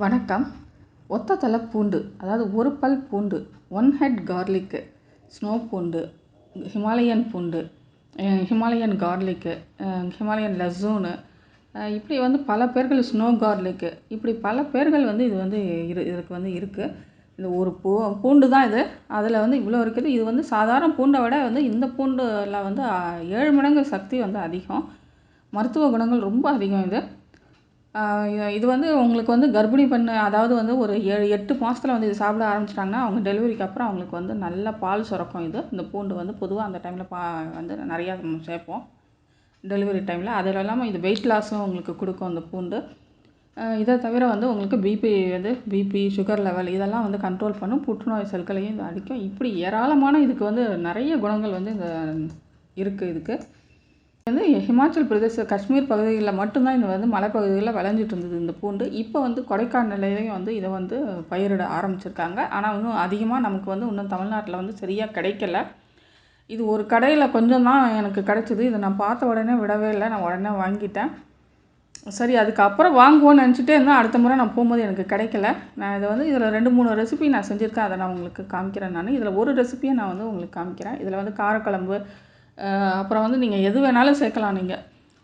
வணக்கம். ஒத்த தலை பூண்டு, அதாவது ஒரு பல் பூண்டு, 1 ஹெட் கார்லிக்கு, ஸ்னோ பூண்டு, ஹிமாலயன் பூண்டு, ஹிமாலயன் கார்லிக்கு, ஹிமாலயன் லசூனு, இப்படி வந்து பல பேர்கள், ஸ்னோ கார்லிக்கு, இப்படி பல பேர்கள் வந்து இது வந்து இதுக்கு வந்து இருக்குது. இந்த ஒரு பூண்டு தான் இது. அதில் வந்து இவ்வளோ இருக்குது. இது வந்து சாதாரண பூண்டை விட வந்து இந்த பூண்டில் வந்து 7 மடங்கு சக்தி வந்து அதிகம். மருத்துவ குணங்கள் ரொம்ப அதிகம் இது. இது வந்து உங்களுக்கு வந்து கர்ப்பிணி பெண், அதாவது வந்து ஒரு 7-8 மாதத்தில் வந்து இது சாப்பிட ஆரம்பிச்சிட்டாங்கன்னா அவங்க டெலிவரிக்கு அப்புறம் அவங்களுக்கு வந்து நல்ல பால் சுரக்கும். இந்த பூண்டு வந்து பொதுவாக அந்த டைமில் வந்து நிறையா சேர்ப்போம் டெலிவரி டைமில். அதில் இல்லாமல் இது வெயிட் லாஸும் உங்களுக்கு கொடுக்கும் அந்த பூண்டு. இதை தவிர வந்து உங்களுக்கு பிபி, சுகர் லெவல் இதெல்லாம் வந்து கண்ட்ரோல் பண்ணும். புற்றுநோய் செல்களையும் இது அடிக்கும். இப்படி ஏராளமான இதுக்கு வந்து நிறைய குணங்கள் வந்து இந்த இருக்குது. இதுக்கு வந்து ஹிமாச்சல் பிரதேச, காஷ்மீர் பகுதிகளில் மட்டும்தான் இது வந்து மலைப்பகுதிகளில் விளைஞ்சிட்டு இருந்தது இந்த பூண்டு. இப்போ வந்து கொடைக்கானல்லையும் வந்து இதை வந்து பயிரிட ஆரம்பிச்சிருக்காங்க. ஆனால் இன்னும் அதிகமாக நமக்கு வந்து இன்னும் தமிழ்நாட்டில் வந்து சரியாக கிடைக்கல. இது ஒரு கடையில் கொஞ்சம் தான் எனக்கு கிடைச்சிது. இதை நான் பார்த்த உடனே விடவே இல்லை, நான் உடனே வாங்கிட்டேன். சரி, அதுக்கப்புறம் வாங்குவோன்னு நினச்சிட்டே இருந்தேன். அடுத்த முறை நான் போகும்போது எனக்கு கிடைக்கல. நான் இதை வந்து இதில் 2-3 ரெசிபி நான் செஞ்சுருக்கேன். அதை நான் உங்களுக்கு காமிக்கிறேன். இதில் ஒரு ரெசிபியை நான் வந்து உங்களுக்கு காமிக்கிறேன். இதில் வந்து காரக்குழம்பு, அப்புறம் வந்து நீங்கள் எது வேணாலும் சேர்க்கலாம்.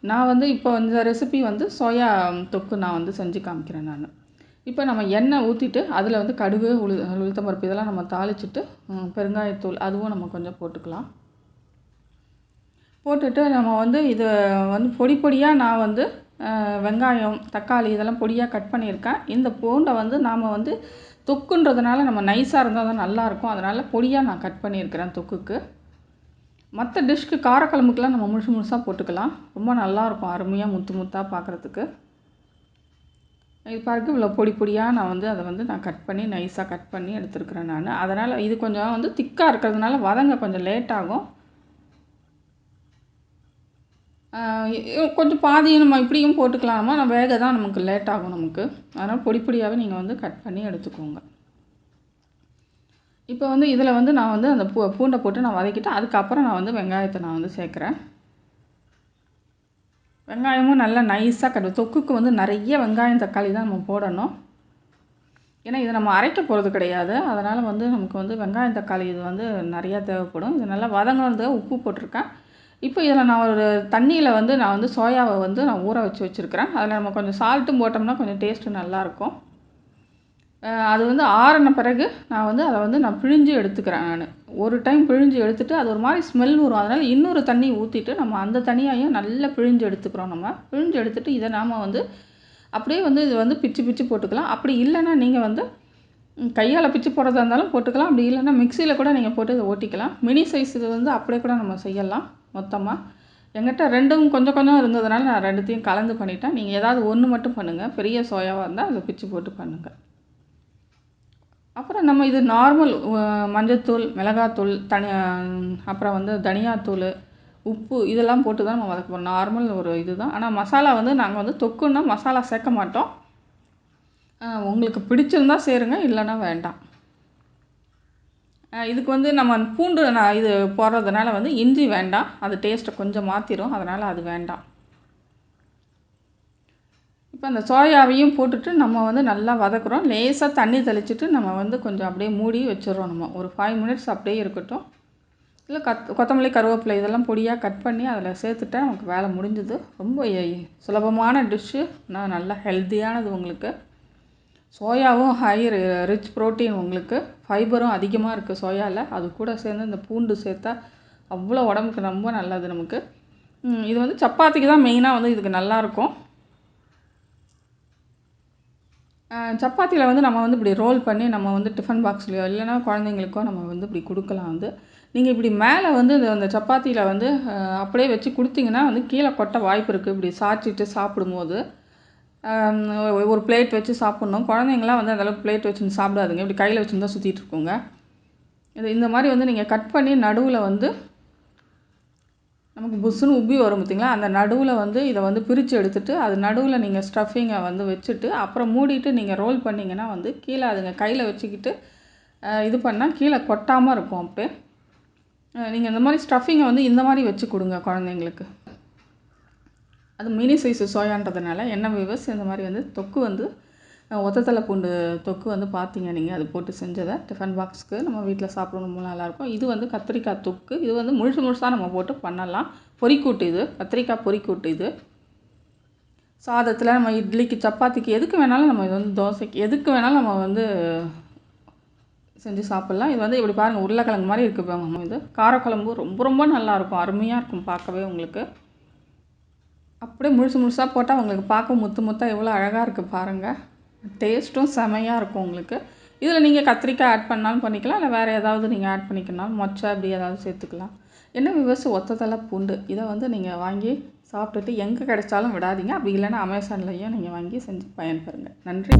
நான் வந்து இப்போ இந்த ரெசிபி வந்து சோயா தொக்கு நான் வந்து செஞ்சு காமிக்கிறேன். இப்போ நம்ம எண்ணெய் ஊற்றிட்டு அதில் வந்து கடுகு, உளுத்தம்பருப்பு இதெல்லாம் நம்ம தாளிச்சிட்டு, பெருங்காயத்தூள் அதுவும் நம்ம கொஞ்சம் போட்டுக்கலாம். போட்டுட்டு நம்ம வந்து இதை வந்து பொடியாக நான் வந்து வெங்காயம், தக்காளி இதெல்லாம் பொடியாக கட் பண்ணியிருக்கேன். இந்த பூண்டை வந்து நாம் வந்து தொக்குன்றதுனால நம்ம நைஸாக இருந்தால் தான் நல்லாயிருக்கும். அதனால் பொடியாக நான் கட் பண்ணியிருக்கிறேன் தொக்குக்கு. மற்ற டிஷ்க்கு, காரக்குழம்புக்கெலாம் நம்ம முழுசாக போட்டுக்கலாம். ரொம்ப நல்லாயிருக்கும், அருமையாக முத்தாக பார்க்குறதுக்கு. இது பாருங்க, இவ்வளோ பொடியாக நான் வந்து அதை வந்து நான் கட் பண்ணி நைஸாக கட் பண்ணி எடுத்துருக்கிறேன். அதனால் இது கொஞ்சம் வந்து திக்காக இருக்கிறதுனால வதங்க கொஞ்சம் லேட் ஆகும். கொஞ்சம் பாதி நம்ம இப்படியும் போட்டுக்கலாமா, நம்ம வேக தான் நமக்கு லேட் ஆகும் நமக்கு. அதனால் பொடியாகவே நீங்கள் வந்து கட் பண்ணி எடுத்துக்கோங்க. இப்போ வந்து இதில் வந்து நான் வந்து அந்த பூண்டை போட்டு நான் வதக்கிட்டு அதுக்கப்புறம் நான் வந்து வெங்காயத்தை நான் வந்து சேர்க்குறேன். வெங்காயமும் நல்லா நைஸாக தொக்குக்கு வந்து நிறைய வெங்காயம், தக்காளி தான் நம்ம போடணும். ஏன்னா இதை நம்ம அரைக்க போகிறது கிடையாது. அதனால் வந்து நமக்கு வந்து வெங்காயம், தக்காளி இது வந்து நிறையா தேவைப்படும். இது நல்லா வதங்கினது உப்பு போட்டிருக்கேன். இப்போ இதில் நான் ஒரு தண்ணியில் வந்து நான் வந்து சோயாவை வந்து நான் ஊற வச்சுருக்கிறேன். அதில் நம்ம கொஞ்சம் சால்ட்டும் போட்டோம்னா கொஞ்சம் டேஸ்ட்டு நல்லாயிருக்கும். அது வந்து ஆறின பிறகு நான் வந்து அதை வந்து நான் பிழிஞ்சு எடுத்துக்கிறேன். ஒரு டைம் பிழிஞ்சு எடுத்துகிட்டு அது ஒரு மாதிரி ஸ்மெல் வரும். அதனால் இன்னொரு தண்ணி ஊற்றிட்டு நம்ம அந்த தண்ணியையும் நல்லா பிழிஞ்சு எடுத்துக்கிறோம். பிழிஞ்சு எடுத்துகிட்டு இதை நாம் வந்து அப்படியே வந்து இது வந்து பிச்சு போட்டுக்கலாம். அப்படி இல்லைன்னா நீங்கள் வந்து கையால் பிச்சு போடுறதா இருந்தாலும் போட்டுக்கலாம். அப்படி இல்லைன்னா மிக்சியில் கூட நீங்கள் போட்டு இதை ஓட்டிக்கலாம். மினி சைஸ் இது வந்து அப்படியே கூட நம்ம செய்யலாம் மொத்தமாக. என்கிட்ட ரெண்டும் கொஞ்சம் கொஞ்சம் இருந்ததுனால நான் ரெண்டுத்தையும் கலந்து பண்ணிட்டேன். நீங்கள் ஏதாவது ஒன்று மட்டும் பண்ணுங்கள். பெரிய சோயாவாக இருந்தால் அதை பிச்சு போட்டு பண்ணுங்கள். அப்புறம் நம்ம இது நார்மல் மஞ்சத்தூள், மிளகாத்தூள், அப்புறம் வந்து தனியாத்தூள், உப்பு இதெல்லாம் போட்டு தான் நம்ம வதக்குவோம். நார்மல் ஒரு இது தான். ஆனால் மசாலா வந்து நாங்கள் வந்து தொக்குன்னா மசாலா சேர்க்க மாட்டோம். உங்களுக்கு பிடிச்சிருந்தா சேருங்க, இல்லைன்னா வேண்டாம். இதுக்கு வந்து நம்ம பூண்டு இது போடுறதுனால வந்து இஞ்சி வேண்டாம். அது டேஸ்ட்டை கொஞ்சம் மாற்றிடும். அதனால் அது வேண்டாம். இப்போ அந்த சோயாவையும் போட்டுட்டு நம்ம வந்து நல்லா வதக்குறோம். லேசாக தண்ணி தெளிச்சிட்டு நம்ம வந்து கொஞ்சம் அப்படியே மூடி வச்சிடுறோம். நம்ம ஒரு 5 மினிட்ஸ் அப்படியே இருக்கட்டும். இல்லை கொத்தமல்லி, கருவேப்பிலை இதெல்லாம் பொடியாக கட் பண்ணி அதில் சேர்த்துட்டா நமக்கு வேலை முடிஞ்சுது. ரொம்ப சுலபமான டிஷ்ஷு, ஆனால் நல்லா ஹெல்த்தியானது. உங்களுக்கு சோயாவும் ரிச் ப்ரோட்டீன், உங்களுக்கு ஃபைபரும் அதிகமாக இருக்குது சோயாவில். அது கூட சேர்ந்து இந்த பூண்டு சேர்த்தா அவ்வளோ உடம்புக்கு ரொம்ப நல்லது நமக்கு. இது வந்து சப்பாத்திக்கு தான் மெயினாக வந்து இதுக்கு நல்லாயிருக்கும். சப்பாத்தியில் வந்து நம்ம வந்து இப்படி ரோல் பண்ணி நம்ம வந்து டிஃபன் பாக்ஸ்லையோ இல்லைனா குழந்தைங்களுக்கோ நம்ம வந்து இப்படி கொடுக்கலாம். நீங்கள் இப்படி மேலே வந்து அந்த சப்பாத்தியில் வந்து அப்படியே வச்சு கொடுத்தீங்கன்னா வந்து கீழே கொட்ட வாய்ப்பு இருக்குது. இப்படி சாய்ச்சிட்டு சாப்பிடும்போது ஒரு பிளேட் வச்சு சாப்பிட்ணும். குழந்தைங்களாம் வந்து அந்தளவுக்கு பிளேட் வச்சு சாப்பிடாதுங்க. இப்படி கையில் வச்சுருந்தா சுற்றிட்டு இருக்குங்க. இந்த மாதிரி வந்து நீங்கள் கட் பண்ணி நடுவில் வந்து நமக்கு புஷ்ஷுன்னு உப்பி வரும் பார்த்திங்களா, அந்த நடுவில் வந்து இதை வந்து பிரித்து எடுத்துகிட்டு அது நடுவில் நீங்கள் ஸ்டஃபிங்கை வந்து வச்சுட்டு அப்புறம் மூடிட்டு நீங்கள் ரோல் பண்ணிங்கன்னா வந்து கீழே அதுங்க கையில் வச்சுக்கிட்டு இது பண்ணால் கீழே கொட்டாமல் இருக்கும். அப்படியே நீங்கள் இந்த மாதிரி ஸ்டஃபிங்கை வந்து இந்த மாதிரி வச்சு கொடுங்க குழந்தைங்களுக்கு. அது மினி சைஸு சோயான்றதுனால என்ன வியூவர்ஸ், இந்த மாதிரி வந்து தொக்கு வந்து ஒத்தத்தலை பூண்டு தொக்கு வந்து பார்த்தீங்க நீங்கள் அது போட்டு செஞ்சதை டிஃபன் பாக்ஸ்க்கு நம்ம வீட்டில் சாப்பிடணும் ரொம்ப நல்லாயிருக்கும். இது வந்து கத்திரிக்காய் தொக்கு. இது வந்து முழுசாக நம்ம போட்டு பண்ணலாம். பொரிக்கூட்டு இது கத்திரிக்காய் பொரிக்கூட்டு இது. சாதத்தில் நம்ம இட்லிக்கு சப்பாத்திக்கு எதுக்கு வேணாலும் நம்ம இது வந்து தோசைக்கு எதுக்கு வேணாலும் நம்ம வந்து செஞ்சு சாப்பிட்லாம். இது வந்து இப்படி பாருங்கள் உருளைக்கிழங்கு மாதிரி இருக்குது பாருங்க. இது காரக்குழம்பு ரொம்ப ரொம்ப நல்லாயிருக்கும். அருமையாக இருக்கும் பார்க்கவே உங்களுக்கு. அப்படியே முழுசாக போட்டால் உங்களுக்கு பார்க்க முத்தாக எவ்வளோ அழகாக இருக்குது பாருங்கள். டேஸ்ட்டும் செமையாக இருக்கும் உங்களுக்கு. இதில் நீங்கள் கத்திரிக்காய் ஆட் பண்ணாலும் பண்ணிக்கலாம், இல்லை வேறு ஏதாவது நீங்கள் ஆட் பண்ணிக்கணும், மொச்சை அப்படி ஏதாவது சேர்த்துக்கலாம். என்ன விவசாய ஒத்தத்தலை பூண்டு இதை வந்து நீங்கள் வாங்கி சாப்பிட்டுட்டு எங்கே கிடைச்சாலும் விடாதீங்க. அப்படி இல்லைன்னா அமேசான்லேயும் நீங்கள் வாங்கி செஞ்சு பயன்பெறுங்க. நன்றி.